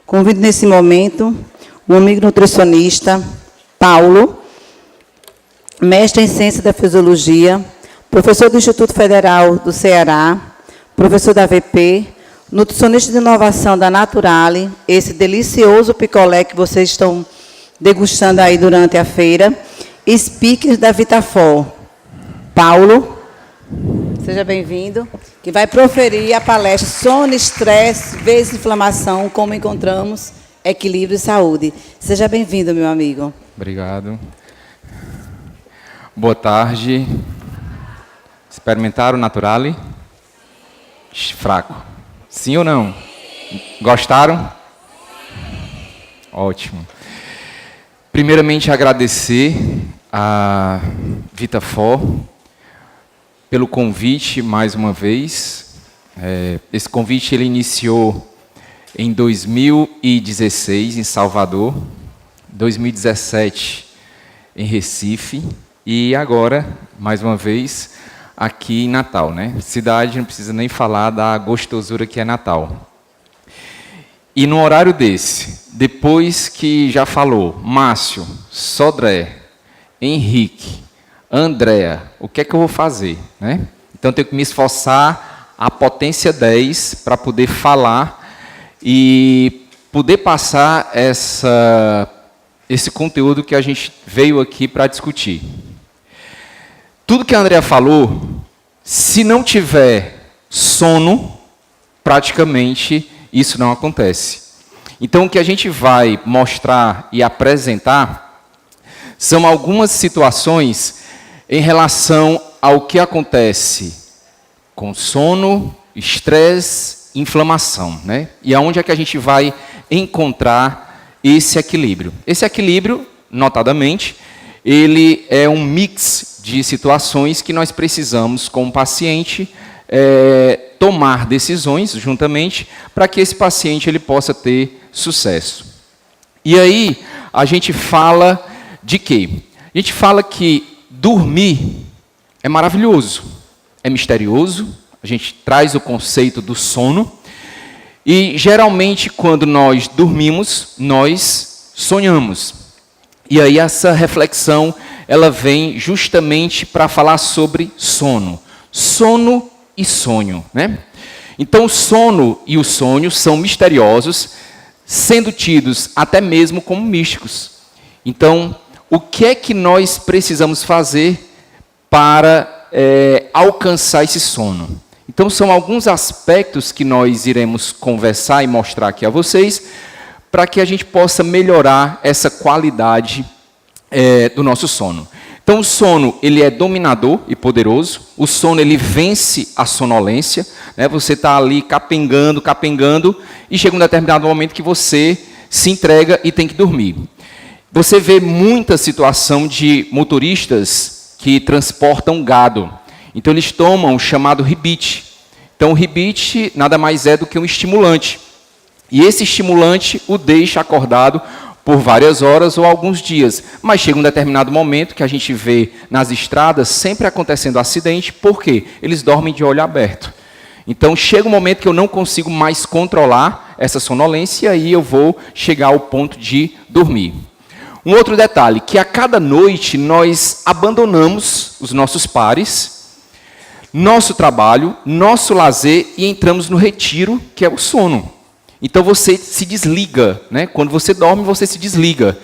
Convido nesse momento o amigo nutricionista Paulo, mestre em Ciência da Fisiologia, professor do Instituto Federal do Ceará, professor da AVP, nutricionista de inovação da Naturale, esse delicioso picolé que vocês estão degustando aí durante a feira, e speaker da Vitafor. Paulo, seja bem-vindo, que vai proferir a palestra Sono, Estresse, vezes Inflamação, como encontramos equilíbrio e saúde. Seja bem-vindo, meu amigo. Obrigado. Boa tarde. Experimentaram o Naturale? Fraco. Sim ou não? Gostaram? Ótimo. Primeiramente, agradecer a Vitafor pelo convite, mais uma vez. Esse convite ele iniciou em 2016, em Salvador, 2017, em Recife, e agora, mais uma vez, aqui em Natal, né? Cidade, não precisa nem falar da gostosura que é Natal. E no horário desse, depois que já falou Márcio, Sodré, Henrique, Andréa, o que é que eu vou fazer, né? Então, eu tenho que me esforçar a potência 10 para poder falar e poder passar esse conteúdo que a gente veio aqui para discutir. Tudo que a Andréa falou, se não tiver sono, praticamente isso não acontece. Então, o que a gente vai mostrar e apresentar são algumas situações em relação ao que acontece com sono, estresse, inflamação, né? E aonde é que a gente vai encontrar esse equilíbrio? Esse equilíbrio, notadamente, ele é um mix de situações que nós precisamos, como paciente, tomar decisões juntamente para que esse paciente ele possa ter sucesso. E aí, a gente fala de quê? A gente fala que dormir é maravilhoso, é misterioso, a gente traz o conceito do sono, e geralmente quando nós dormimos, nós sonhamos. E aí essa reflexão, ela vem justamente para falar sobre sono. Sono e sonho, né? Então o sono e o sonho são misteriosos, sendo tidos até mesmo como místicos. Então, o que é que nós precisamos fazer para alcançar esse sono? Então, são alguns aspectos que nós iremos conversar e mostrar aqui a vocês, para que a gente possa melhorar essa qualidade do nosso sono. Então, o sono, ele é dominador e poderoso. O sono, ele vence a sonolência, né? Você está ali capengando, e chega um determinado momento que você se entrega e tem que dormir. Você vê muita situação de motoristas que transportam gado. Então, eles tomam o chamado ribite. Então, o ribite nada mais é do que um estimulante. E esse estimulante o deixa acordado por várias horas ou alguns dias. Mas chega um determinado momento que a gente vê nas estradas sempre acontecendo acidente. Por quê? Eles dormem de olho aberto. Então, chega um momento que eu não consigo mais controlar essa sonolência e aí eu vou chegar ao ponto de dormir. Um outro detalhe, que a cada noite nós abandonamos os nossos pares, nosso trabalho, nosso lazer e entramos no retiro, que é o sono. Então você se desliga, né? Quando você dorme, você se desliga.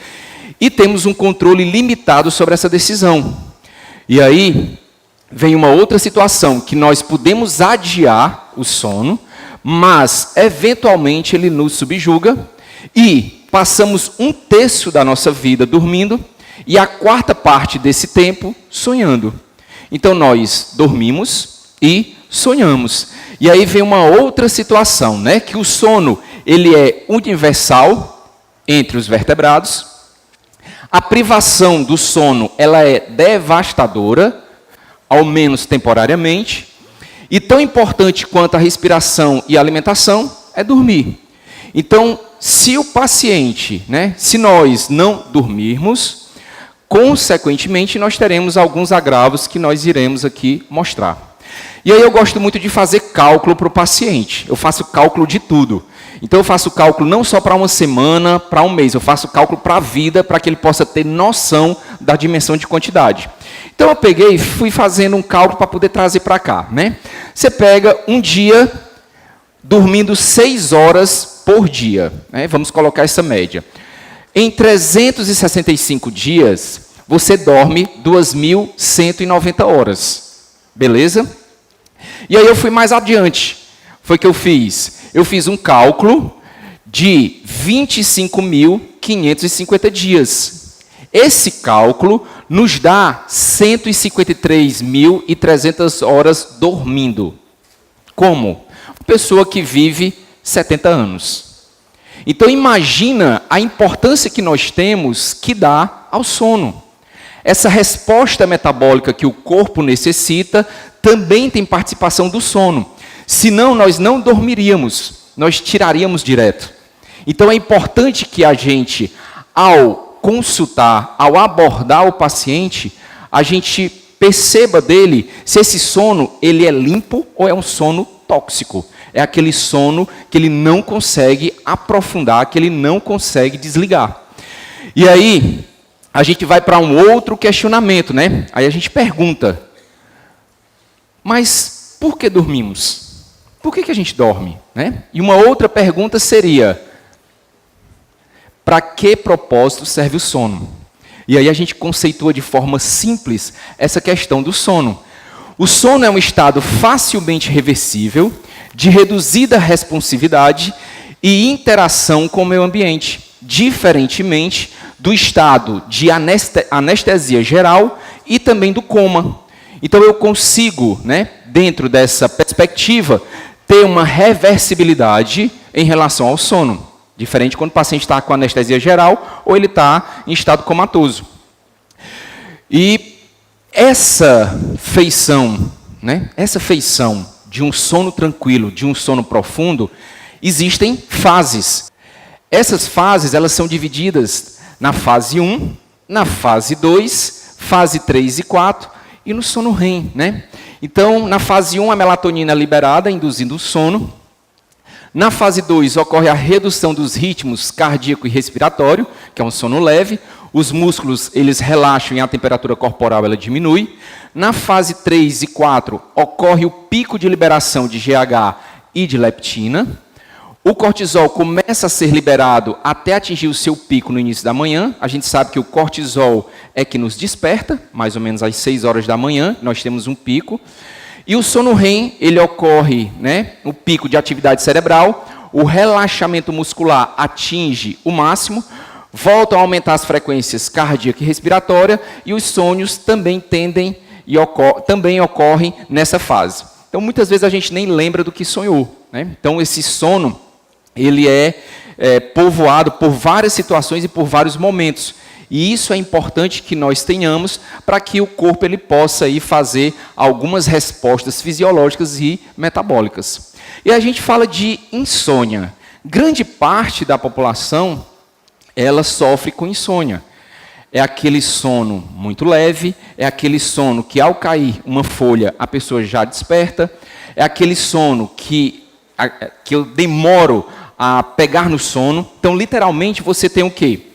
E temos um controle limitado sobre essa decisão. E aí vem uma outra situação, que nós podemos adiar o sono, mas eventualmente ele nos subjuga e passamos 1/3 da nossa vida dormindo e a 4ª parte desse tempo sonhando. Então, nós dormimos e sonhamos. E aí vem uma outra situação, né? Que o sono ele é universal entre os vertebrados. A privação do sono ela é devastadora, ao menos temporariamente. E tão importante quanto a respiração e a alimentação é dormir. Então, se o paciente, né, se nós não dormirmos, consequentemente, nós teremos alguns agravos que nós iremos aqui mostrar. E aí eu gosto muito de fazer cálculo para o paciente. Eu faço cálculo de tudo. Então eu faço cálculo não só para uma semana, para um mês. Eu faço cálculo para a vida, para que ele possa ter noção da dimensão de quantidade. Então eu peguei e fui fazendo um cálculo para poder trazer para cá, né? Você pega um dia dormindo 6 horas por dia, né? Vamos colocar essa média. Em 365 dias, você dorme 2.190 horas. Beleza? E aí eu fui mais adiante. Foi o que eu fiz. Eu fiz um cálculo de 25.550 dias. Esse cálculo nos dá 153.300 horas dormindo. Como? Uma pessoa que vive 70 anos. Então imagina a importância que nós temos que dá ao sono. Essa resposta metabólica que o corpo necessita também tem participação do sono. Senão nós não dormiríamos, nós tiraríamos direto. Então é importante que a gente, ao consultar, ao abordar o paciente, a gente perceba dele se esse sono ele é limpo ou é um sono tóxico. É aquele sono que ele não consegue aprofundar, que ele não consegue desligar. E aí, a gente vai para um outro questionamento, né? Aí a gente pergunta, mas por que dormimos? Por que a gente dorme? Né? E uma outra pergunta seria, para que propósito serve o sono? E aí a gente conceitua de forma simples essa questão do sono. O sono é um estado facilmente reversível, de reduzida responsividade e interação com o meio ambiente, diferentemente do estado de anestesia geral e também do coma. Então eu consigo, né, dentro dessa perspectiva, ter uma reversibilidade em relação ao sono. Diferente quando o paciente está com anestesia geral ou ele está em estado comatoso. E essa feição, né, de um sono tranquilo, de um sono profundo, existem fases. Essas fases elas são divididas na fase 1, na fase 2, fase 3 e 4 e no sono REM. Né? Então, na fase 1, a melatonina é liberada, induzindo o sono. Na fase 2, ocorre a redução dos ritmos cardíaco e respiratório, que é um sono leve. Os músculos eles relaxam e a temperatura corporal ela diminui. Na fase 3 e 4, ocorre o pico de liberação de GH e de leptina. O cortisol começa a ser liberado até atingir o seu pico no início da manhã. A gente sabe que o cortisol é que nos desperta, mais ou menos às 6 horas da manhã, nós temos um pico. E o sono REM, ele ocorre, né, o pico de atividade cerebral, o relaxamento muscular atinge o máximo, voltam a aumentar as frequências cardíaca e respiratória, e os sonhos também também ocorrem nessa fase. Então, muitas vezes a gente nem lembra do que sonhou. Né? Então, esse sono, ele é povoado por várias situações e por vários momentos. E isso é importante que nós tenhamos para que o corpo ele possa aí fazer algumas respostas fisiológicas e metabólicas. E a gente fala de insônia. Grande parte da população, ela sofre com insônia. É aquele sono muito leve, é aquele sono que ao cair uma folha a pessoa já desperta, é aquele sono que eu demoro a pegar no sono. Então, literalmente, você tem o quê?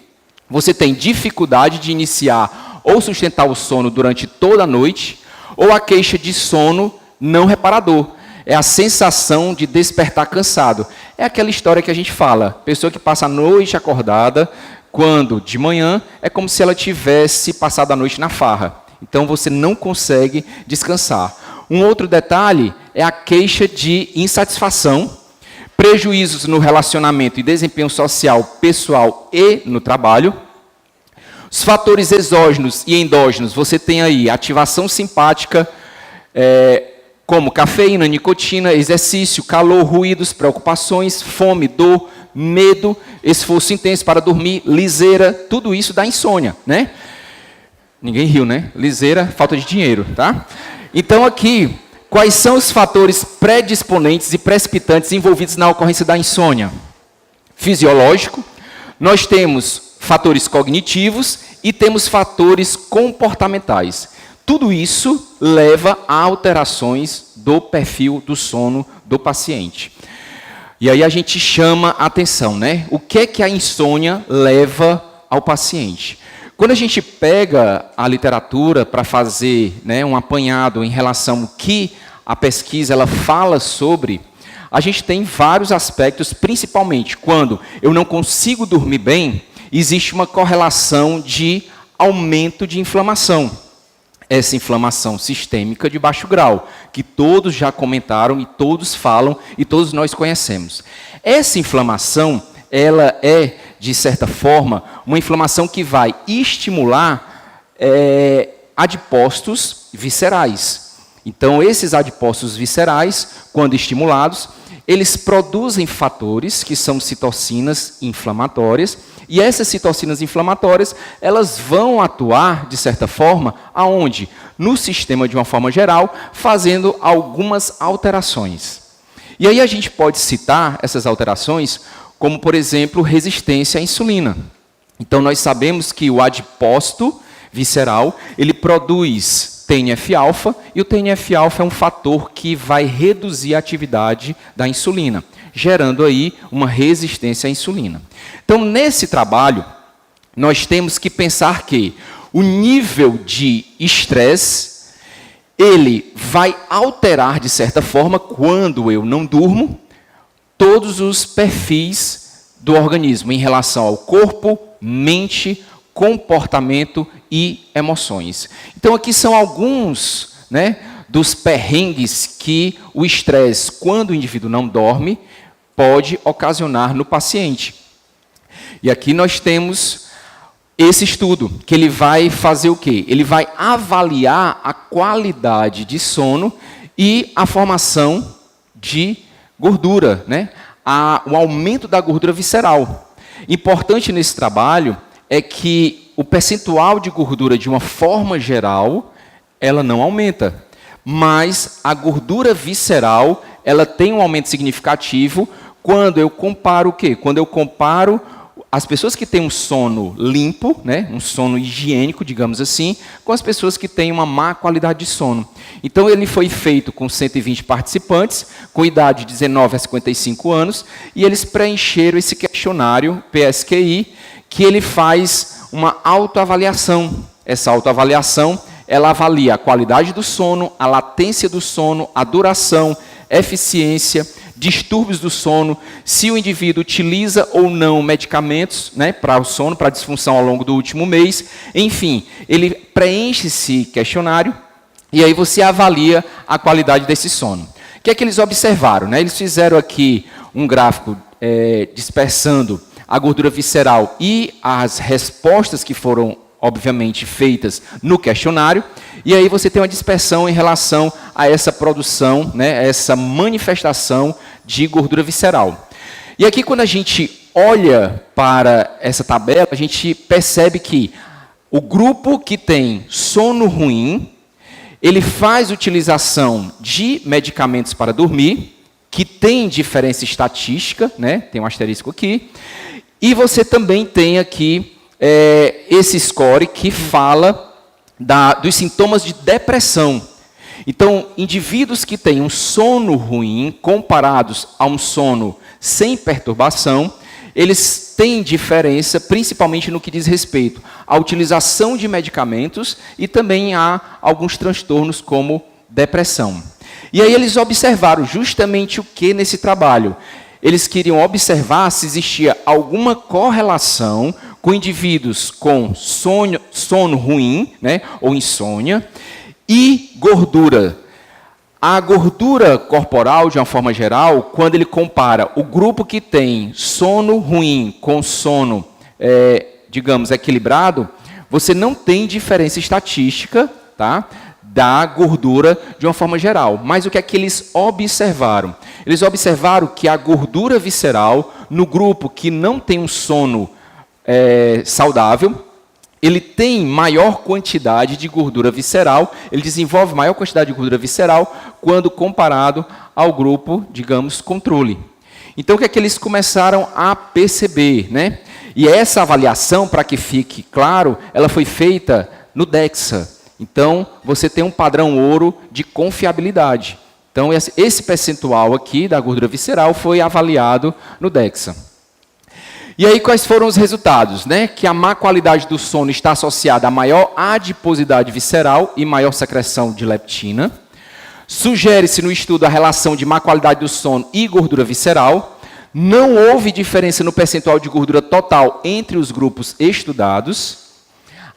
Você tem dificuldade de iniciar ou sustentar o sono durante toda a noite, ou a queixa de sono não reparador. É a sensação de despertar cansado. É aquela história que a gente fala, pessoa que passa a noite acordada, quando de manhã é como se ela tivesse passado a noite na farra. Então você não consegue descansar. Um outro detalhe é a queixa de insatisfação, prejuízos no relacionamento e desempenho social, pessoal e no trabalho. Os fatores exógenos e endógenos, você tem aí ativação simpática, como cafeína, nicotina, exercício, calor, ruídos, preocupações, fome, dor, medo, esforço intenso para dormir, liseira, tudo isso dá insônia, né? Ninguém riu, né? Liseira, falta de dinheiro, tá? Então aqui, quais são os fatores predisponentes e precipitantes envolvidos na ocorrência da insônia? Fisiológico, nós temos fatores cognitivos e temos fatores comportamentais. Tudo isso leva a alterações do perfil do sono do paciente. E aí a gente chama a atenção, né? O que é que a insônia leva ao paciente? Quando a gente pega a literatura para fazer, né, um apanhado em relação ao que a pesquisa ela fala sobre, a gente tem vários aspectos, principalmente quando eu não consigo dormir bem, existe uma correlação de aumento de inflamação. Essa inflamação sistêmica de baixo grau, que todos já comentaram e todos falam e todos nós conhecemos. Essa inflamação, ela é, de certa forma, uma inflamação que vai estimular adipócitos viscerais. Então, esses adipócitos viscerais, quando estimulados, eles produzem fatores que são citocinas inflamatórias, e essas citocinas inflamatórias, elas vão atuar, de certa forma, aonde? No sistema, de uma forma geral, fazendo algumas alterações. E aí a gente pode citar essas alterações como, por exemplo, resistência à insulina. Então, nós sabemos que o adipócito visceral, ele produz TNF-alfa, e o TNF-alfa é um fator que vai reduzir a atividade da insulina, gerando aí uma resistência à insulina. Então, nesse trabalho, nós temos que pensar que o nível de estresse, ele vai alterar, de certa forma, quando eu não durmo, todos os perfis do organismo em relação ao corpo, mente, comportamento e emoções. Então, aqui são alguns, né, dos perrengues que o estresse, quando o indivíduo não dorme, pode ocasionar no paciente. E aqui nós temos esse estudo, que ele vai fazer o quê? Ele vai avaliar a qualidade de sono e a formação de gordura, né? O aumento da gordura visceral. Importante nesse trabalho é que o percentual de gordura, de uma forma geral, ela não aumenta. Mas a gordura visceral, ela tem um aumento significativo quando eu comparo o quê? Quando eu comparo as pessoas que têm um sono limpo, né, um sono higiênico, digamos assim, com as pessoas que têm uma má qualidade de sono. Então, ele foi feito com 120 participantes, com idade de 19 a 55 anos, e eles preencheram esse questionário PSQI, que ele faz uma autoavaliação. Essa autoavaliação, ela avalia a qualidade do sono, a latência do sono, a duração, eficiência, distúrbios do sono, se o indivíduo utiliza ou não medicamentos, né, para o sono, para a disfunção ao longo do último mês. Enfim, ele preenche esse questionário e aí você avalia a qualidade desse sono. O que é que eles observaram, né? Eles fizeram aqui um gráfico dispersando a gordura visceral e as respostas que foram, obviamente, feitas no questionário, e aí você tem uma dispersão em relação a essa produção, né, essa manifestação de gordura visceral. E aqui, quando a gente olha para essa tabela, a gente percebe que o grupo que tem sono ruim, ele faz utilização de medicamentos para dormir, que tem diferença estatística, né, tem um asterisco aqui, e você também tem aqui esse score que fala dos sintomas de depressão. Então, indivíduos que têm um sono ruim, comparados a um sono sem perturbação, eles têm diferença, principalmente no que diz respeito à utilização de medicamentos e também a alguns transtornos como depressão. E aí eles observaram justamente o que nesse trabalho? Eles queriam observar se existia alguma correlação com indivíduos com sono ruim, né, ou insônia, e gordura. A gordura corporal, de uma forma geral, quando ele compara o grupo que tem sono ruim com sono, digamos, equilibrado, você não tem diferença estatística, tá, da gordura de uma forma geral. Mas o que é que eles observaram? Eles observaram que a gordura visceral, no grupo que não tem um sono saudável, ele tem maior quantidade de gordura visceral, ele desenvolve maior quantidade de gordura visceral quando comparado ao grupo, digamos, controle. Então, o que é que eles começaram a perceber, né? E essa avaliação, para que fique claro, ela foi feita no DEXA. Então, você tem um padrão ouro de confiabilidade. Então, esse percentual aqui da gordura visceral foi avaliado no DEXA. E aí, quais foram os resultados? Né? Que a má qualidade do sono está associada a maior adiposidade visceral e maior secreção de leptina. Sugere-se no estudo a relação de má qualidade do sono e gordura visceral. Não houve diferença no percentual de gordura total entre os grupos estudados.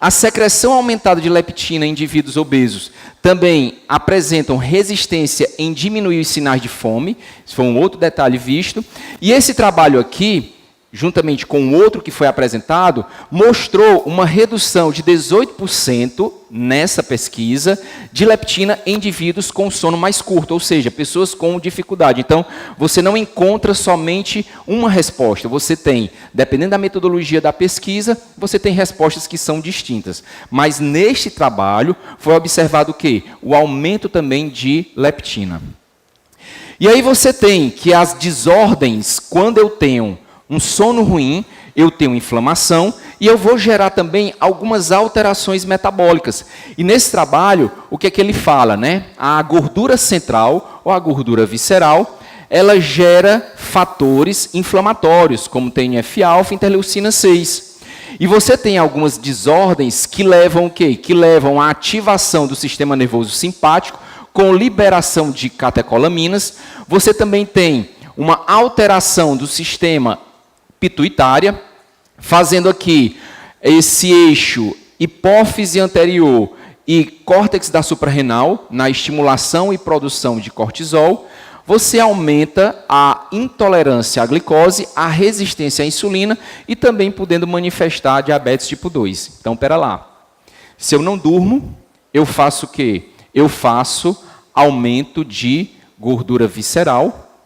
A secreção aumentada de leptina em indivíduos obesos também apresentam resistência em diminuir os sinais de fome. Isso foi um outro detalhe visto. E esse trabalho aqui, juntamente com o outro que foi apresentado, mostrou uma redução de 18% nessa pesquisa de leptina em indivíduos com sono mais curto, ou seja, pessoas com dificuldade. Então, você não encontra somente uma resposta, você tem, dependendo da metodologia da pesquisa, você tem respostas que são distintas. Mas neste trabalho foi observado o quê? O aumento também de leptina. E aí você tem que as desordens, quando eu tenho um sono ruim, eu tenho inflamação e eu vou gerar também algumas alterações metabólicas. E nesse trabalho, o que é que ele fala, né? A gordura central ou a gordura visceral, ela gera fatores inflamatórios, como TNF-alfa e interleucina 6. E você tem algumas desordens que levam o quê? Que levam à ativação do sistema nervoso simpático com liberação de catecolaminas. Você também tem uma alteração do sistema pituitária, fazendo aqui esse eixo hipófise anterior e córtex da suprarrenal na estimulação e produção de cortisol. Você aumenta a intolerância à glicose, a resistência à insulina e também podendo manifestar diabetes tipo 2. Então, pera lá. Se eu não durmo, eu faço o quê? Eu faço aumento de gordura visceral,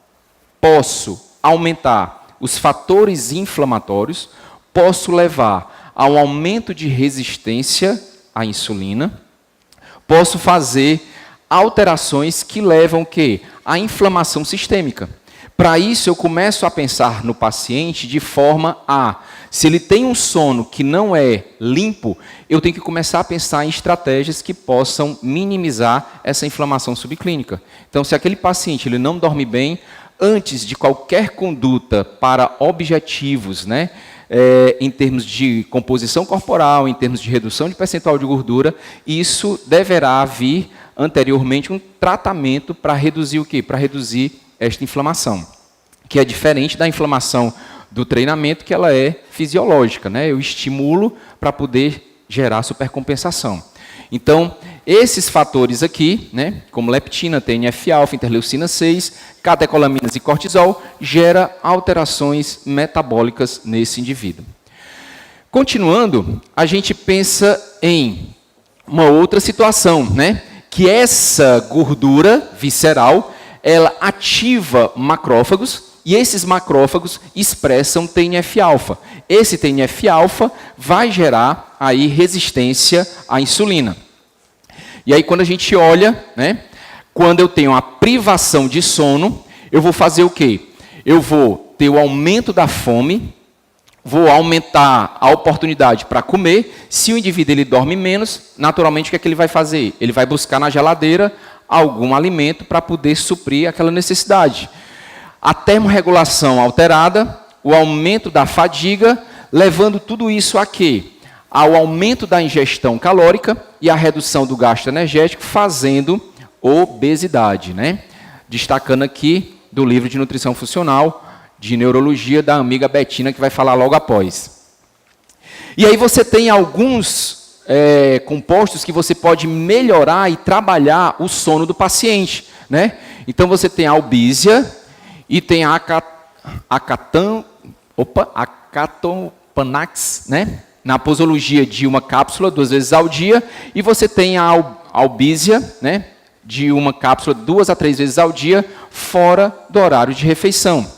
posso aumentar os fatores inflamatórios, posso levar a um aumento de resistência à insulina, posso fazer alterações que levam o quê? À inflamação sistêmica. Para isso, eu começo a pensar no paciente de forma a, se ele tem um sono que não é limpo, eu tenho que começar a pensar em estratégias que possam minimizar essa inflamação subclínica. Então, se aquele paciente ele não dorme bem, antes de qualquer conduta para objetivos, né, em termos de composição corporal, em termos de redução de percentual de gordura, isso deverá vir anteriormente um tratamento para reduzir o quê? Para reduzir esta inflamação, que é diferente da inflamação do treinamento, que ela é fisiológica, né? Eu estimulo para poder gerar supercompensação. Então, esses fatores aqui, né, como leptina, TNF-alfa, interleucina 6, catecolaminas e cortisol, gera alterações metabólicas nesse indivíduo. Continuando, a gente pensa em uma outra situação, né, que essa gordura visceral, ela ativa macrófagos e esses macrófagos expressam TNF-alfa. Esse TNF-alfa vai gerar aí resistência à insulina. E aí quando a gente olha, né, quando eu tenho a privação de sono, eu vou fazer o quê? Eu vou ter o aumento da fome, vou aumentar a oportunidade para comer. Se o indivíduo ele dorme menos, naturalmente o que é que ele vai fazer? Ele vai buscar na geladeira algum alimento para poder suprir aquela necessidade. A termorregulação alterada, o aumento da fadiga, levando tudo isso a quê? Ao aumento da ingestão calórica e a redução do gasto energético, fazendo obesidade, né? Destacando aqui do livro de nutrição funcional, de neurologia, da amiga Betina, que vai falar logo após. E aí você tem alguns compostos que você pode melhorar e trabalhar o sono do paciente, né? Então você tem a albísia e tem a acatopanax, né? Na posologia de uma cápsula 2 vezes ao dia, e você tem a albísia, né? De uma cápsula 2 a 3 vezes ao dia, fora do horário de refeição.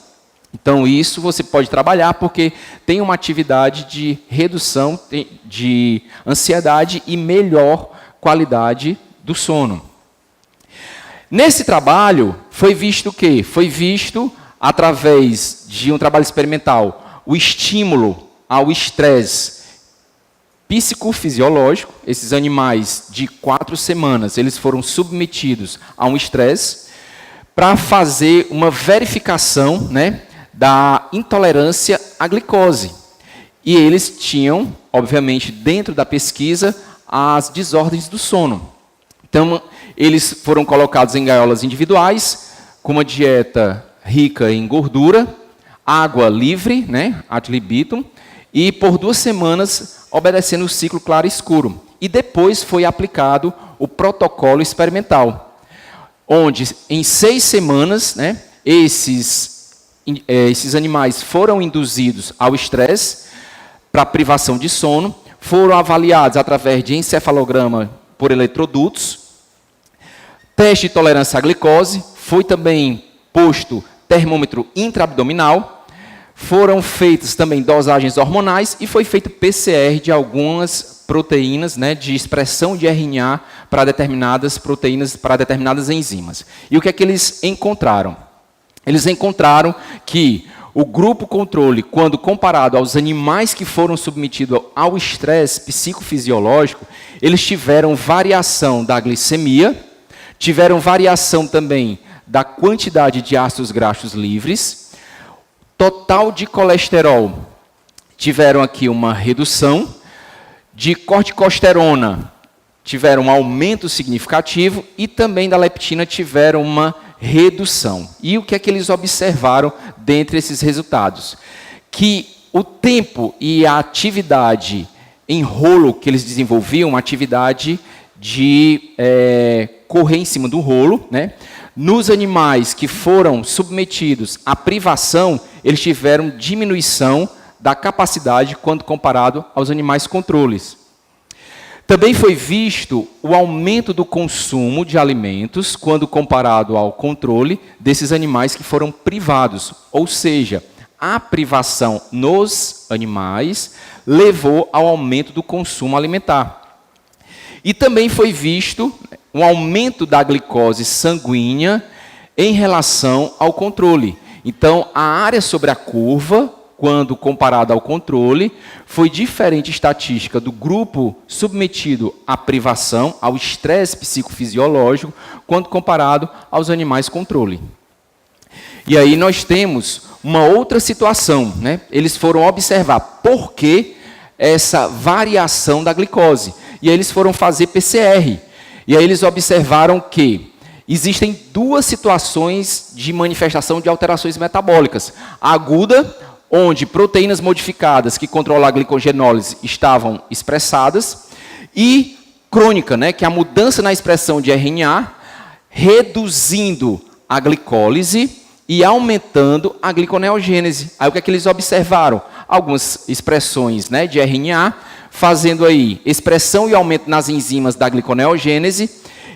Então, isso você pode trabalhar porque tem uma atividade de redução de ansiedade e melhor qualidade do sono. Nesse trabalho, foi visto o quê? Foi visto, através de um trabalho experimental, o estímulo ao estresse psicofisiológico. Esses animais, de 4 semanas, eles foram submetidos a um estresse. para fazer uma verificação, né, da intolerância à glicose. E eles tinham, obviamente, dentro da pesquisa, as desordens do sono. Então, eles foram colocados em gaiolas individuais, com uma dieta rica em gordura, água livre, né, ad libitum, e por 2 semanas obedecendo o ciclo claro e escuro. E depois foi aplicado o protocolo experimental, onde em 6 semanas, né, esses animais foram induzidos ao estresse para privação de sono, foram avaliados através de encefalograma por eletrodutos, teste de tolerância à glicose, foi também posto termômetro intraabdominal, foram feitas também dosagens hormonais e foi feito PCR de algumas proteínas, né, de expressão de RNA para determinadas proteínas, para determinadas enzimas. E o que é que eles encontraram? Eles encontraram que o grupo controle, quando comparado aos animais que foram submetidos ao estresse psicofisiológico, eles tiveram variação da glicemia, tiveram variação também da quantidade de ácidos graxos livres, total de colesterol, tiveram aqui uma redução, de corticosterona, tiveram um aumento significativo e também da leptina tiveram uma redução. E o que é que eles observaram dentre esses resultados? Que o tempo e a atividade em rolo que eles desenvolviam, uma atividade de correr em cima do rolo, né? Nos animais que foram submetidos à privação, eles tiveram diminuição da capacidade quando comparado aos animais controles. Também foi visto o aumento do consumo de alimentos quando comparado ao controle desses animais que foram privados, ou seja, a privação nos animais levou ao aumento do consumo alimentar. E também foi visto um aumento da glicose sanguínea em relação ao controle. Então, a área sobre a curva, quando comparada ao controle, foi diferente estatística do grupo submetido à privação, ao estresse psicofisiológico, quando comparado aos animais controle. E aí nós temos uma outra situação, né? Eles foram observar por que essa variação da glicose. E aí eles foram fazer PCR. E aí eles observaram que existem 2 situações de manifestação de alterações metabólicas. A aguda, onde proteínas modificadas que controlam a glicogenólise estavam expressadas, e crônica, né, que é a mudança na expressão de RNA, reduzindo a glicólise e aumentando a gliconeogênese. Aí o que é que eles observaram? Algumas expressões, né, de RNA, fazendo aí expressão e aumento nas enzimas da gliconeogênese,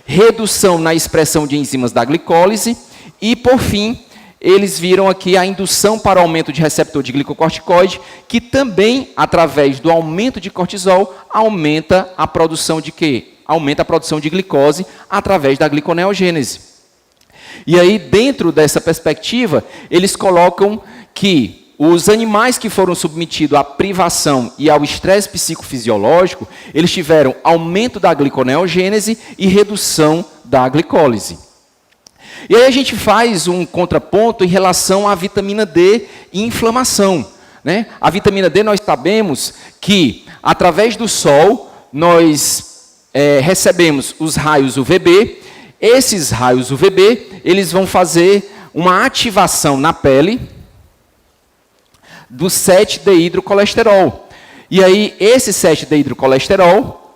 redução na expressão de enzimas da glicólise e, por fim, eles viram aqui a indução para o aumento de receptor de glicocorticoide, que também, através do aumento de cortisol, aumenta a produção de quê? Aumenta a produção de glicose através da gliconeogênese. E aí, dentro dessa perspectiva, eles colocam que os animais que foram submetidos à privação e ao estresse psicofisiológico, eles tiveram aumento da gliconeogênese e redução da glicólise. E aí a gente faz um contraponto em relação à vitamina D e inflamação, né? A vitamina D, nós sabemos que, através do sol, nós recebemos os raios UVB. Esses raios UVB, eles vão fazer uma ativação na pele do 7-deidrocolesterol. E aí, esse 7-deidrocolesterol,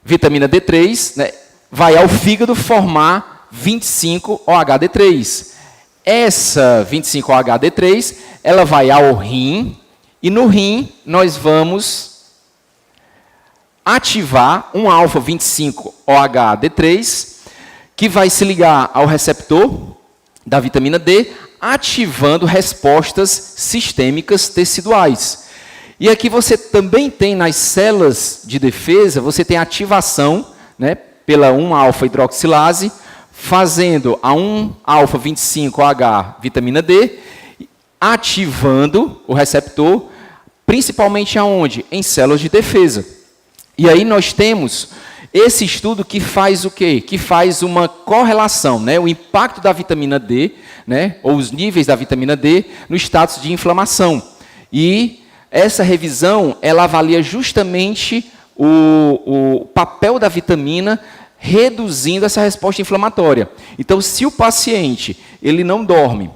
vitamina D3, né, vai ao fígado formar 25-OHD3. Essa 25-OHD3, ela vai ao rim, e no rim nós vamos ativar um alfa-25-OHD3, que vai se ligar ao receptor da vitamina D, ativando respostas sistêmicas teciduais. E aqui você também tem nas células de defesa, você tem ativação, né, pela 1-alfa-hidroxilase, fazendo a 1-alfa-25-OH vitamina D, ativando o receptor, principalmente aonde? Em células de defesa. E aí nós temos esse estudo que faz o quê? Que faz uma correlação, né? O impacto da vitamina D, né? Ou os níveis da vitamina D no status de inflamação. E essa revisão, ela avalia justamente o papel da vitamina reduzindo essa resposta inflamatória. Então, se o paciente ele não dorme,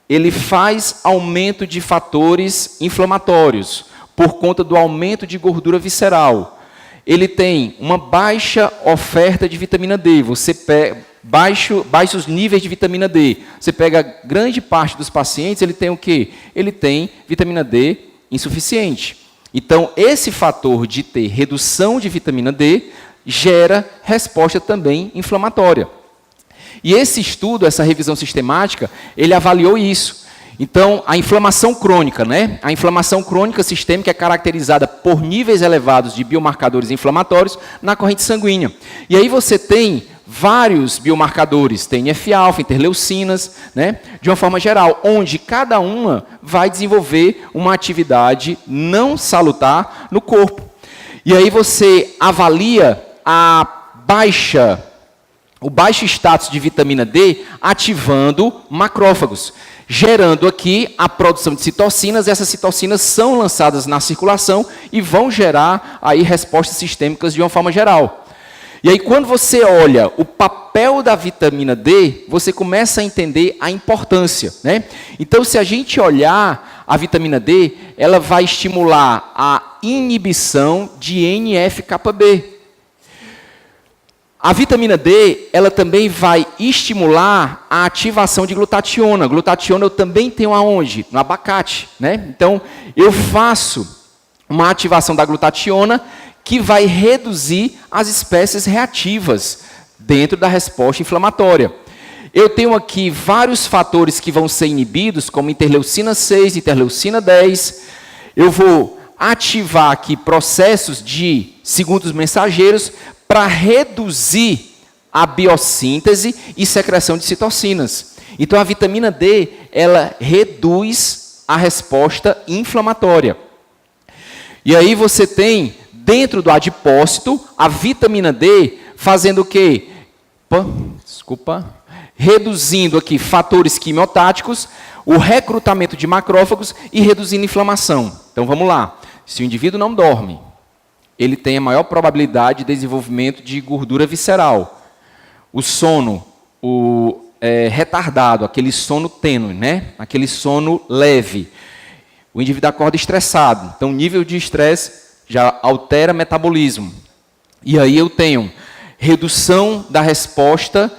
ele faz aumento de fatores inflamatórios por conta do aumento de gordura visceral, ele tem uma baixa oferta de vitamina D, você pega baixos níveis de vitamina D. Você pega grande parte dos pacientes, ele tem o quê? Ele tem vitamina D insuficiente. Então, esse fator de ter redução de vitamina D gera resposta também inflamatória. E esse estudo, essa revisão sistemática, ele avaliou isso. Então, a inflamação crônica, né? A inflamação crônica sistêmica é caracterizada por níveis elevados de biomarcadores inflamatórios na corrente sanguínea. E aí você tem vários biomarcadores, TNF-alfa, interleucinas, né? De uma forma geral, onde cada uma vai desenvolver uma atividade não salutar no corpo. E aí você avalia o baixo status de vitamina D ativando macrófagos, gerando aqui a produção de citocinas. Essas citocinas são lançadas na circulação e vão gerar aí respostas sistêmicas de uma forma geral. E aí, quando você olha o papel da vitamina D, você começa a entender a importância, né? Então, se a gente olhar a vitamina D, ela vai estimular a inibição de NF-κB. A vitamina D, ela também vai estimular a ativação de glutationa. Glutationa eu também tenho aonde? No abacate, né? Então, eu faço uma ativação da glutationa que vai reduzir as espécies reativas dentro da resposta inflamatória. Eu tenho aqui vários fatores que vão ser inibidos, como interleucina 6, interleucina 10. Eu vou ativar aqui processos de segundos mensageiros para reduzir a biossíntese e secreção de citocinas. Então, a vitamina D, ela reduz a resposta inflamatória. E aí você tem, dentro do adipócito, a vitamina D fazendo o quê? Reduzindo aqui fatores quimiotáticos, o recrutamento de macrófagos e reduzindo a inflamação. Então, vamos lá. Se o indivíduo não dorme, ele tem a maior probabilidade de desenvolvimento de gordura visceral. O sono, retardado, aquele sono tênue, né? Aquele sono leve. O indivíduo acorda estressado. Então, o nível de estresse já altera o metabolismo. E aí eu tenho redução da resposta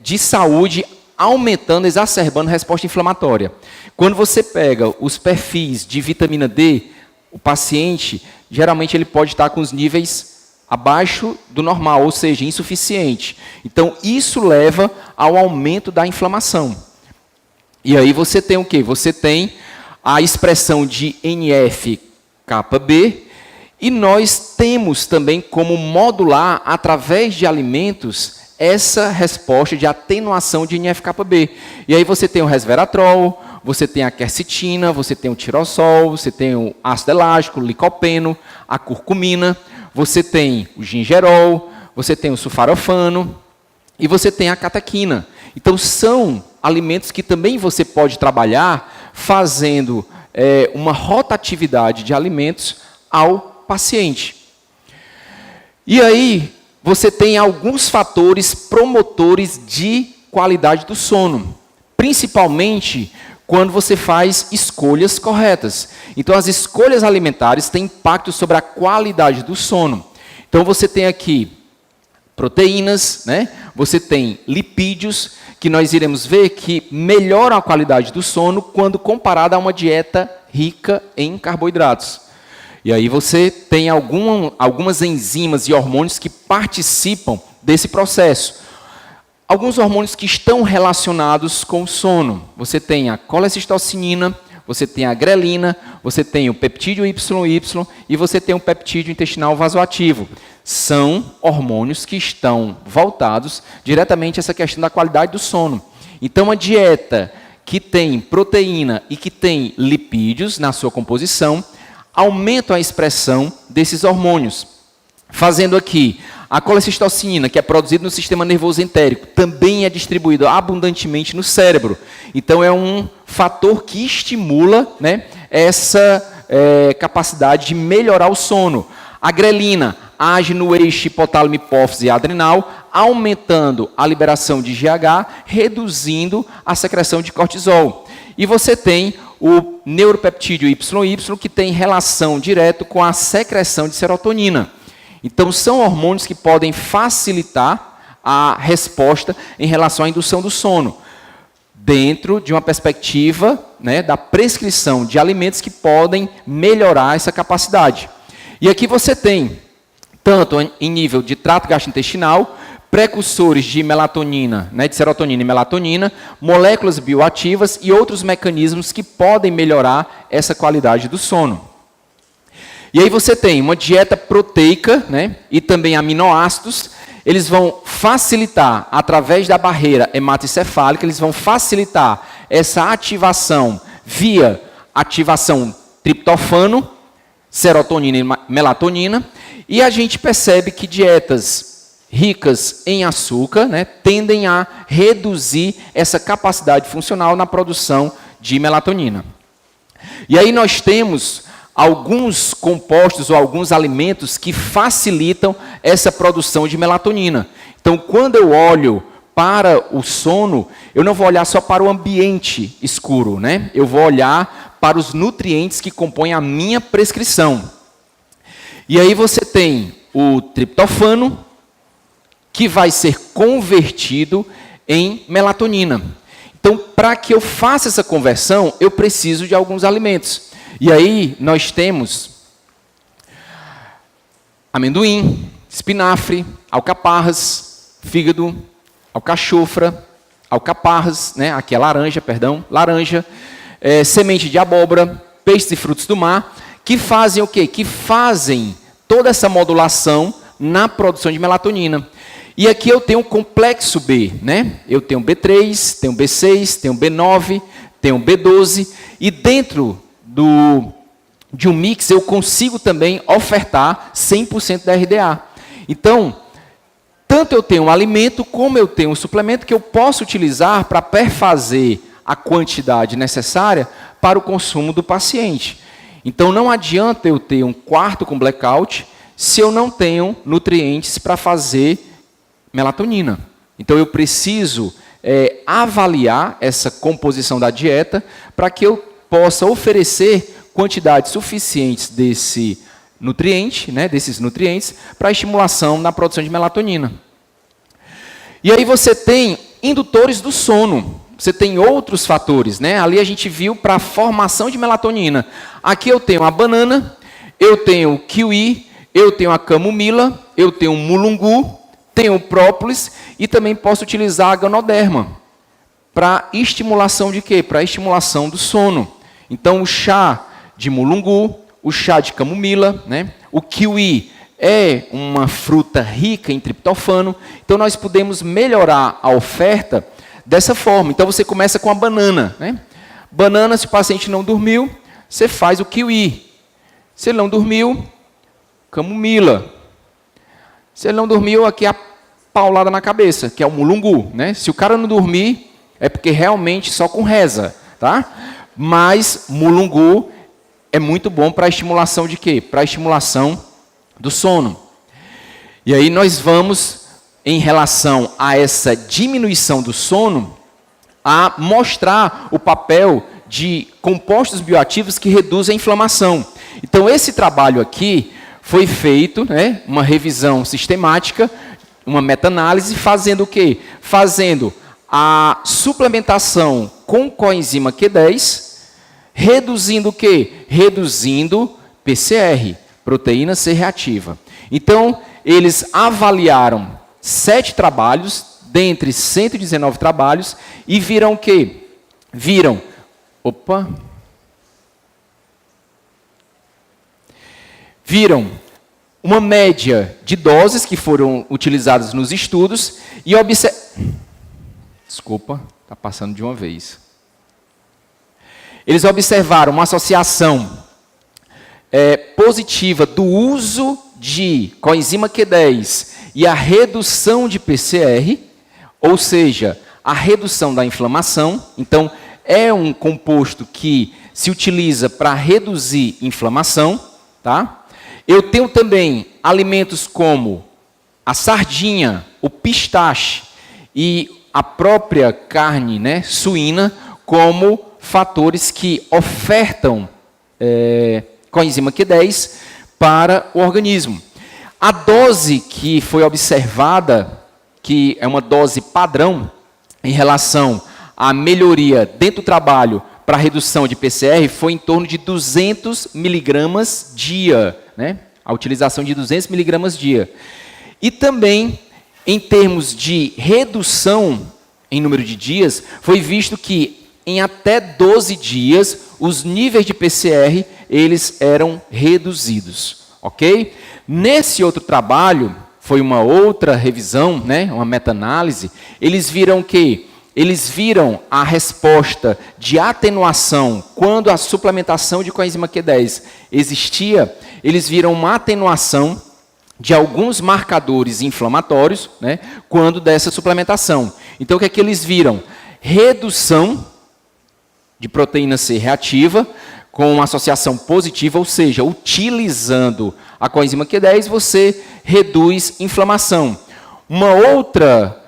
de saúde, aumentando, exacerbando a resposta inflamatória. Quando você pega os perfis de vitamina D, o paciente, geralmente ele pode estar com os níveis abaixo do normal, ou seja, insuficiente. Então, isso leva ao aumento da inflamação. E aí você tem o quê? Você tem a expressão de NF-κB, e nós temos também como modular, através de alimentos, essa resposta de atenuação de NF-κB. E aí você tem o resveratrol, você tem a quercetina, você tem o tirossol, você tem o ácido elágico, o licopeno, a curcumina, você tem o gingerol, você tem o sulfarofano e você tem a catequina. Então, são alimentos que também você pode trabalhar fazendo uma rotatividade de alimentos ao paciente. E aí, você tem alguns fatores promotores de qualidade do sono, principalmente quando você faz escolhas corretas. Então, as escolhas alimentares têm impacto sobre a qualidade do sono. Então, você tem aqui proteínas, né? Você tem lipídios, que nós iremos ver que melhoram a qualidade do sono quando comparada a uma dieta rica em carboidratos. E aí você tem algumas enzimas e hormônios que participam desse processo. Alguns hormônios que estão relacionados com o sono. Você tem a colecistocinina, você tem a grelina, você tem o peptídeo YY e você tem o peptídeo intestinal vasoativo. São hormônios que estão voltados diretamente a essa questão da qualidade do sono. Então, a dieta que tem proteína e que tem lipídios na sua composição aumenta a expressão desses hormônios. fazendo aqui a colecistocina, que é produzida no sistema nervoso entérico, também é distribuída abundantemente no cérebro. Então, é um fator que estimula, né, essa capacidade de melhorar o sono. A grelina age no eixo hipotálamo, hipófise e adrenal, aumentando a liberação de GH, reduzindo a secreção de cortisol. E você tem o neuropeptídeo YY, que tem relação direta com a secreção de serotonina. Então, são hormônios que podem facilitar a resposta em relação à indução do sono, dentro de uma perspectiva, né, da prescrição de alimentos que podem melhorar essa capacidade. E aqui você tem, tanto em nível de trato gastrointestinal, precursores de melatonina, né, de serotonina e melatonina, moléculas bioativas e outros mecanismos que podem melhorar essa qualidade do sono. E aí você tem uma dieta proteica, né, e também aminoácidos. Eles vão facilitar, através da barreira hematoencefálica, eles vão facilitar essa ativação via ativação triptofano, serotonina e melatonina. E a gente percebe que dietas ricas em açúcar, né, tendem a reduzir essa capacidade funcional na produção de melatonina. E aí nós temos alguns compostos ou alguns alimentos que facilitam essa produção de melatonina. Então, quando eu olho para o sono, eu não vou olhar só para o ambiente escuro, né? Eu vou olhar para os nutrientes que compõem a minha prescrição. E aí você tem o triptofano, que vai ser convertido em melatonina. Então, para que eu faça essa conversão, eu preciso de alguns alimentos. E aí nós temos amendoim, espinafre, alcaparras, fígado, alcachofra, alcaparras, né, aqui é laranja, semente de abóbora, peixes e frutos do mar, que fazem o quê? Que fazem toda essa modulação na produção de melatonina. E aqui eu tenho o complexo B, né? Eu tenho B3, tenho B6, tenho B9, tenho B12, e dentro de um mix, eu consigo também ofertar 100% da RDA. Então, tanto eu tenho um alimento, como eu tenho um suplemento que eu posso utilizar para perfazer a quantidade necessária para o consumo do paciente. Então, não adianta eu ter um quarto com blackout se eu não tenho nutrientes para fazer melatonina. Então, eu preciso avaliar essa composição da dieta para que eu possa oferecer quantidades suficientes desse nutriente, né, desses nutrientes, para estimulação na produção de melatonina. E aí você tem indutores do sono. Você tem outros fatores, né? Ali a gente viu para a formação de melatonina. Aqui eu tenho a banana, eu tenho o kiwi, eu tenho a camomila, eu tenho o mulungu, tenho o própolis e também posso utilizar a ganoderma para estimulação de quê? Para estimulação do sono. Então, o chá de mulungu, o chá de camomila, né? O kiwi é uma fruta rica em triptofano, então nós podemos melhorar a oferta dessa forma. Então, você começa com a banana, né? Banana, se o paciente não dormiu, você faz o kiwi. Se ele não dormiu, camomila. Se ele não dormiu, aqui é a paulada na cabeça, que é o mulungu, né? Se o cara não dormir, é porque realmente só com reza, tá? Mas mulungu é muito bom para a estimulação de quê? Para a estimulação do sono. E aí nós vamos, em relação a essa diminuição do sono, a mostrar o papel de compostos bioativos que reduzem a inflamação. Então, esse trabalho aqui foi feito, né, uma revisão sistemática, uma meta-análise, fazendo o quê? Fazendo a suplementação com coenzima Q10, reduzindo o quê? Reduzindo PCR, proteína C reativa. Então, eles avaliaram 7 trabalhos, dentre 119 trabalhos, e viram o quê? Viram uma média de doses que foram utilizadas nos estudos e Desculpa, está passando de uma vez. Eles observaram uma associação positiva do uso de coenzima Q10 e a redução de PCR, ou seja, a redução da inflamação, então é um composto que se utiliza para reduzir inflamação, tá? Eu tenho também alimentos como a sardinha, o pistache e a própria carne, né, suína, como fatores que ofertam coenzima Q10 para o organismo. A dose que foi observada, que é uma dose padrão em relação à melhoria dentro do trabalho para a redução de PCR, foi em torno de 200 miligramas dia, né? A utilização de 200 miligramas dia. E também, em termos de redução em número de dias, foi visto que em até 12 dias, os níveis de PCR, eles eram reduzidos, ok? Nesse outro trabalho, foi uma outra revisão, né, uma meta-análise, eles viram a resposta de atenuação quando a suplementação de coenzima Q10 existia, eles viram uma atenuação de alguns marcadores inflamatórios, né, quando dessa suplementação. Então, o que é que eles viram? Redução de proteína C reativa com uma associação positiva, ou seja, utilizando a coenzima Q10, você reduz inflamação. Uma outra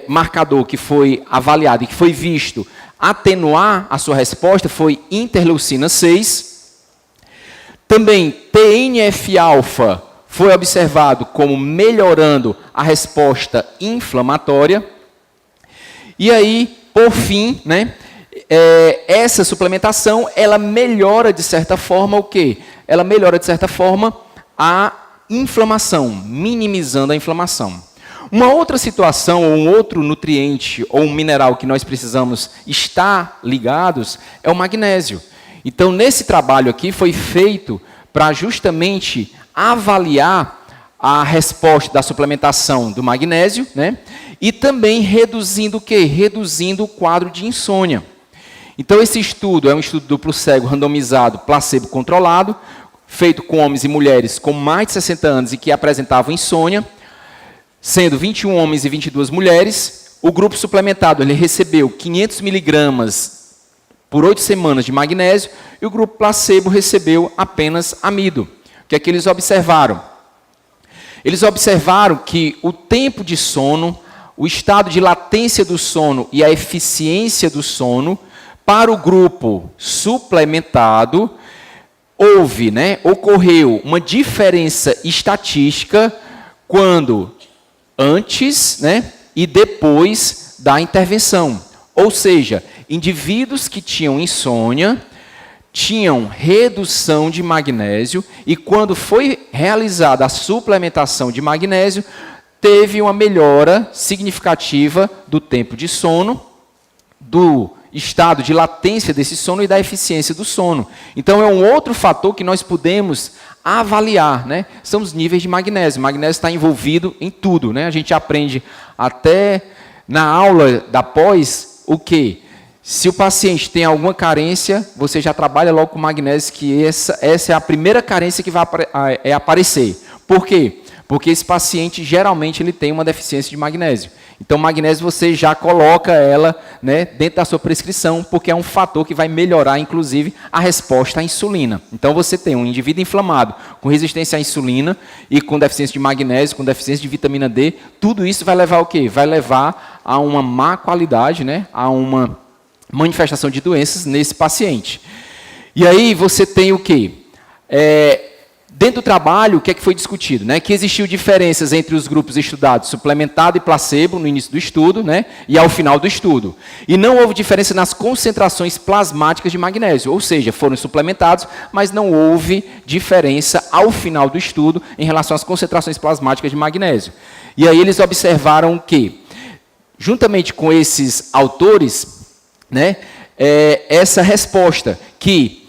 marcador que foi avaliado e que foi visto atenuar a sua resposta foi interleucina 6. Também TNF-alfa foi observado como melhorando a resposta inflamatória. E aí, por fim, né, essa suplementação, ela melhora de certa forma o quê? Ela melhora de certa forma a inflamação, minimizando a inflamação. Uma outra situação, ou um outro nutriente, ou um mineral que nós precisamos estar ligados, é o magnésio. Então, nesse trabalho aqui, foi feito para justamente avaliar a resposta da suplementação do magnésio, né? E também reduzindo o quê? Reduzindo o quadro de insônia. Então, esse estudo é um estudo duplo cego, randomizado, placebo controlado, feito com homens e mulheres com mais de 60 anos e que apresentavam insônia, sendo 21 homens e 22 mulheres. O grupo suplementado ele recebeu 500 miligramas por 8 semanas de magnésio e o grupo placebo recebeu apenas amido. O que é que eles observaram? Eles observaram que o tempo de sono, o estado de latência do sono e a eficiência do sono, para o grupo suplementado, ocorreu uma diferença estatística quando antes, né, e depois da intervenção. Ou seja, indivíduos que tinham insônia tinham redução de magnésio e quando foi realizada a suplementação de magnésio, teve uma melhora significativa do tempo de sono, do estado de latência desse sono e da eficiência do sono. Então, é um outro fator que nós podemos avaliar, né? São os níveis de magnésio. O magnésio está envolvido em tudo, né? A gente aprende até na aula da pós o quê? Se o paciente tem alguma carência, você já trabalha logo com magnésio, que essa é a primeira carência que vai aparecer. Por quê? Porque esse paciente, geralmente, ele tem uma deficiência de magnésio. Então, magnésio você já coloca ela, né, dentro da sua prescrição, porque é um fator que vai melhorar, inclusive, a resposta à insulina. Então, você tem um indivíduo inflamado com resistência à insulina e com deficiência de magnésio, com deficiência de vitamina D, tudo isso vai levar ao quê? Vai levar a uma má qualidade, né, a uma manifestação de doenças nesse paciente. E aí você tem o quê? Dentro do trabalho, o que é que foi discutido? Né? Que existiu diferenças entre os grupos estudados, suplementado e placebo, no início do estudo, né? E ao final do estudo. E não houve diferença nas concentrações plasmáticas de magnésio, ou seja, foram suplementados, mas não houve diferença ao final do estudo em relação às concentrações plasmáticas de magnésio. E aí eles observaram que, juntamente com esses autores, né, essa resposta que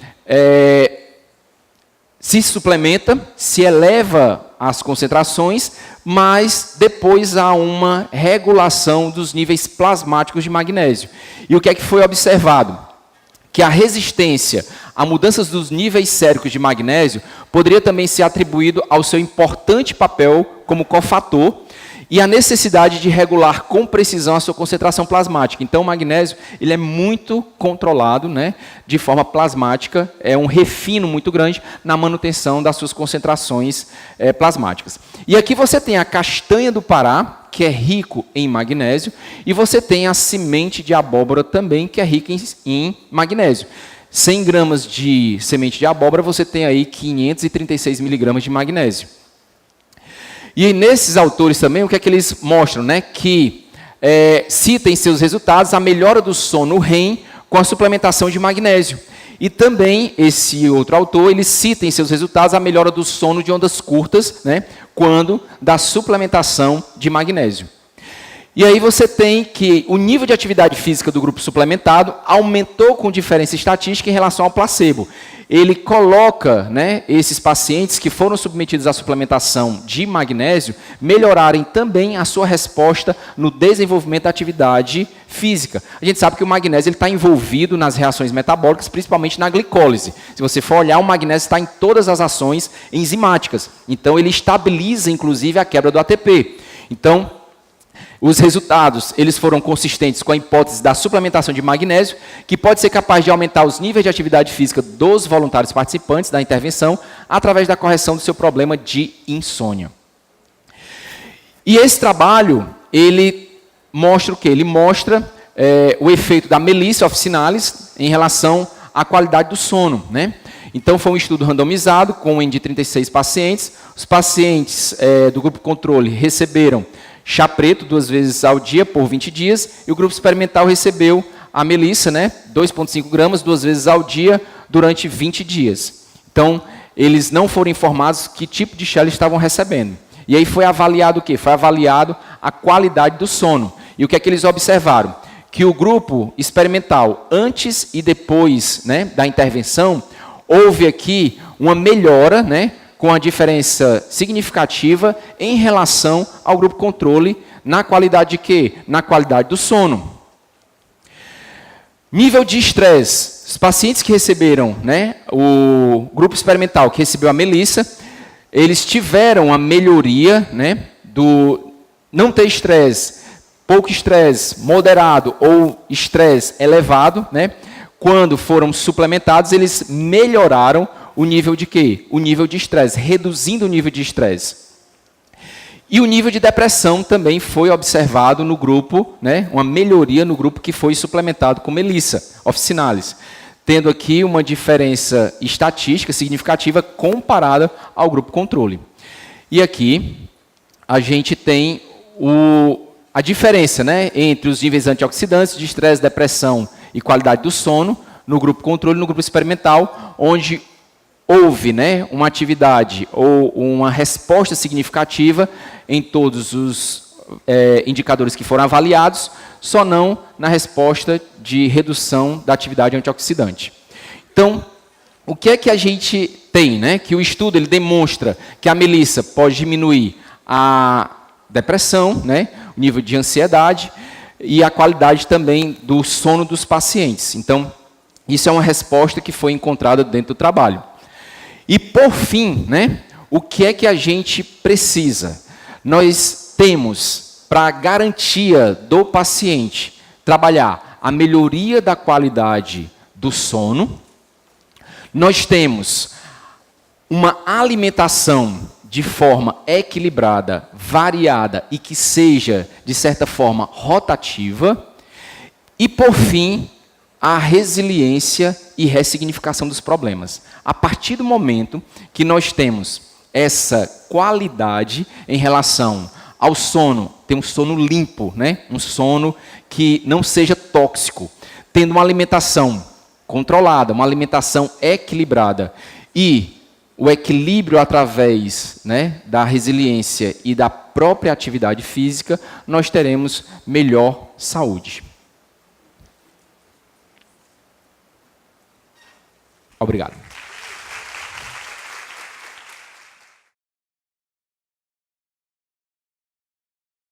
se suplementa, se eleva as concentrações, mas depois há uma regulação dos níveis plasmáticos de magnésio. E o que é que foi observado? que a resistência a mudanças dos níveis séricos de magnésio poderia também ser atribuído ao seu importante papel como cofator e a necessidade de regular com precisão a sua concentração plasmática. Então, o magnésio ele é muito controlado, né, de forma plasmática, é um refino muito grande na manutenção das suas concentrações plasmáticas. E aqui você tem a castanha do Pará, que é rico em magnésio, e você tem a semente de abóbora também, que é rica em magnésio. 100 gramas de semente de abóbora, você tem aí 536 miligramas de magnésio. E nesses autores também, o que é que eles mostram? Né? Que cita em seus resultados a melhora do sono REM com a suplementação de magnésio. E também, esse outro autor, ele cita em seus resultados a melhora do sono de ondas curtas, né? Quando da suplementação de magnésio. E aí você tem que o nível de atividade física do grupo suplementado aumentou com diferença estatística em relação ao placebo. Ele coloca, né, esses pacientes que foram submetidos à suplementação de magnésio melhorarem também a sua resposta no desenvolvimento da atividade física. A gente sabe que o magnésio está envolvido nas reações metabólicas, principalmente na glicólise. Se você for olhar, o magnésio está em todas as ações enzimáticas. Então, ele estabiliza, inclusive, a quebra do ATP. Então, os resultados eles foram consistentes com a hipótese da suplementação de magnésio, que pode ser capaz de aumentar os níveis de atividade física dos voluntários participantes da intervenção através da correção do seu problema de insônia. E esse trabalho, ele mostra o quê? Ele mostra o efeito da Melissa officinalis em relação à qualidade do sono, né? Então, foi um estudo randomizado com um N de 36 pacientes. Os pacientes do grupo controle receberam chá preto 2 vezes ao dia por 20 dias, e o grupo experimental recebeu a Melissa, né, 2,5 gramas 2 vezes ao dia durante 20 dias. Então, eles não foram informados que tipo de chá eles estavam recebendo. E aí foi avaliado o quê? Foi avaliado a qualidade do sono. E o que é que eles observaram? Que o grupo experimental, antes e depois, né, da intervenção, houve aqui uma melhora, né, com a diferença significativa em relação ao grupo controle na qualidade de quê? Na qualidade do sono. Nível de estresse. Os pacientes que receberam, né, o grupo experimental que recebeu a Melissa, eles tiveram a melhoria, né, do não ter estresse, pouco estresse, moderado ou estresse elevado, né? Quando foram suplementados, eles melhoraram o nível de quê? O nível de estresse, reduzindo o nível de estresse. E o nível de depressão também foi observado no grupo, né? Uma melhoria no grupo que foi suplementado com Melissa officinalis, tendo aqui uma diferença estatística significativa comparada ao grupo controle. E aqui a gente tem a diferença, né, entre os níveis antioxidantes de estresse, depressão e qualidade do sono no grupo controle e no grupo experimental, onde houve, né, uma atividade ou uma resposta significativa em todos os indicadores que foram avaliados, só não na resposta de redução da atividade antioxidante. Então, o que é que a gente tem? Né? Que o estudo ele demonstra que a Melissa pode diminuir a depressão, né, o nível de ansiedade e a qualidade também do sono dos pacientes. Então, isso é uma resposta que foi encontrada dentro do trabalho. E, por fim, né, o que é que a gente precisa? Nós temos, para a garantia do paciente, trabalhar a melhoria da qualidade do sono. Nós temos uma alimentação de forma equilibrada, variada e que seja, de certa forma, rotativa. E, por fim, a resiliência e ressignificação dos problemas. A partir do momento que nós temos essa qualidade em relação ao sono, ter um sono limpo, né? Um sono que não seja tóxico, tendo uma alimentação controlada, uma alimentação equilibrada e o equilíbrio através, né, da resiliência e da própria atividade física, nós teremos melhor saúde. Obrigado.